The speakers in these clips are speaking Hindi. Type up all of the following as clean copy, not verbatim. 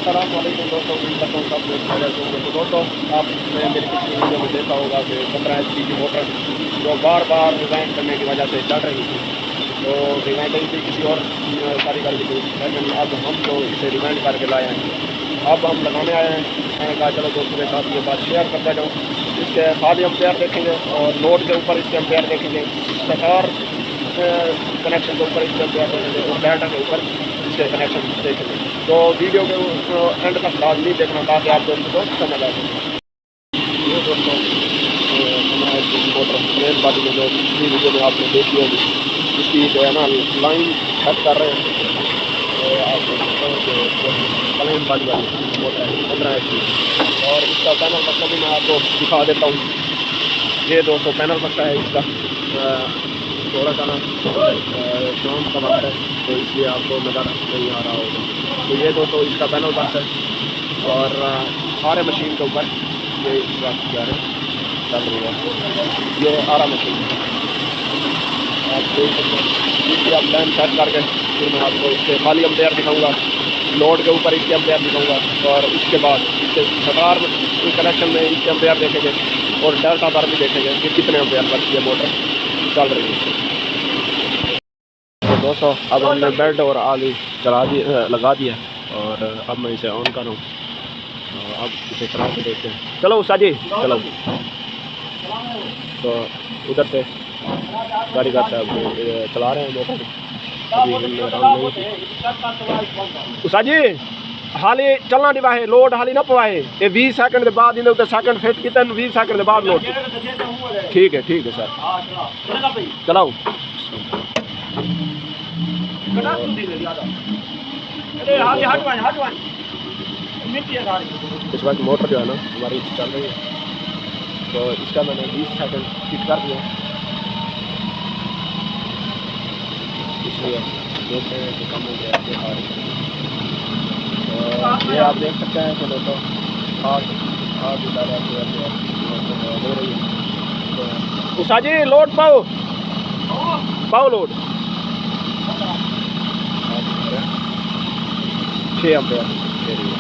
अस्सलाम वालेकुम दोस्तों, उम्मीद करता हूँ सब लोग खैरियत होंगे। तो दोस्तों, आपने मेरी पिछली वीडियो में देखा होगा कि 15 HP की मोटर जो बार बार रिवाइंड करने की वजह से चल रही थी, तो रिवाइंड नहीं थी, किसी और कारीगर की थी, लेकिन अब हम लोग इसे रिवाइंड करके लाए हैं। अब हम लगाने आए हैं। मैंने कहा चलो दोस्तों के साथ ये बात शेयर करता जाऊँ। इसके खाली एम्पेयर देखेंगे और लोड के ऊपर इसके एम्पेयर देखेंगे, स्टार कनेक्शन के ऊपर इसके एम्पेयर देखेंगे और डाटा के ऊपर इसके कनेक्शन देखेंगे। तो वीडियो के एंड तक लाजमी देखना ताकि आप दोस्तों को समझ आ जाए। ये दोस्तों मोटर मेन बाडी में जो पिछली वीडियो में आपने देखी होगी, इसकी जो है ना लाइन सेट कर रहे हैं। तो आप प्लेन बाडी वाली मोटर है 15 HP और इसका पैनल बक्सा भी मैं आपको दिखा देता हूँ। ये दोस्तों पैनल बक्सा है इसका, थोड़ा सा ना शाम का वक्त है तो इसलिए आपको नज़र नहीं आ रहा होगा। तो ये दोस्तों इसका पैनल बक्सा है और सारे मशीन के ऊपर ये इस वक्त जा रहे चल रही है। ये आरा मशीन आप देख सकते हैं। इसकी आप लाइन सेट करके फिर मैं आपको इसके खाली एम्पेयर दिखाऊंगा, लोड के ऊपर इसके एम्पेयर दिखाऊंगा और इसके बाद इसके स्टार कनेक्शन में इसके एम्पेयर देखेंगे और डेल्टा पर भी देखेंगे कि कितने एम्पेयर पर ये मोटर चल रही है। तो दोस्तों अब हमने बेल्ट और आली चला दी लगा दिया और अब मैं इसे ऑन कर रहा हूँ। अब इसे चला के देखते हैं। चलो उषा जी चलो। तो उधर से कारीगर साहब चला रहे हैं मोटर। उषा जी हाली चलना नहीं पाए, लोड हाली ना पवाए, ये 20 सेकंड के बाद इन सेकंड फिट कितने 20 सेकंड के बाद लोड। ठीक है सर चलाओ। इस वक्त मोटर जो है ना हमारी चल रही है, तो इसका मैंने 20 सेकंड फिट कर दिया, इसलिए देखते हैं कि कम हो गया आ रही है। तो ये आप देख सकते हैं कि दोस्तों आग उतारा दे रही है। उषा जी लोड पाओ लोड 6 एम्पेयर दे रही है।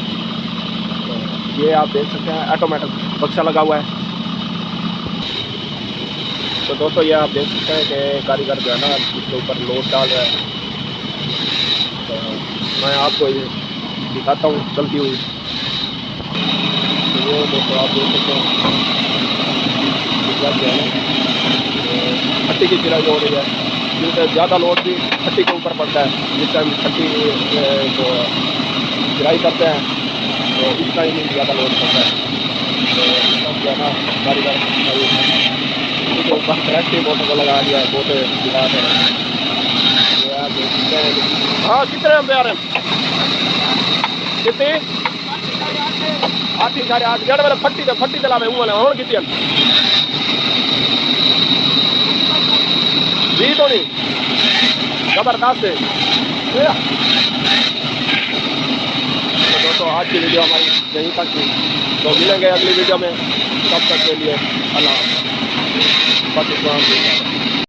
तो ये आप देख सकते हैं ऑटोमेटिक बक्सा लगा हुआ है। तो दोस्तों ये आप देख सकते हैं कि कारीगर जो है ना इसके ऊपर लोड डाल रहा है। तो मैं आपको ये दिखाता हूँ चलती हुई। तो ये दोस्तों आप देख सकते हैं जो है ना फट्टी की चिराई हो रही है, जिससे ज़्यादा लोड भी फट्टी के ऊपर पड़ता है। जिस टाइम फट्टी को चिराई करते हैं तो इस टाइम में ज़्यादा लोड पड़ता है। तो जो है ना कारीगर के ऊपर करेक्ट मोटर को लगा दिया है, बहुत दिखा है। हाँ कितने एम्पेयर हैं, कितने 8 साढ़े 8 जड़ वाले फट्टी चला में वाले और कितने 20 तो नहीं जबरदस्त है। तो दोस्तों आज की वीडियो हमारी यहीं तक थी, तो मिलेंगे अगली वीडियो में। तब तक के लिए अल्लाह।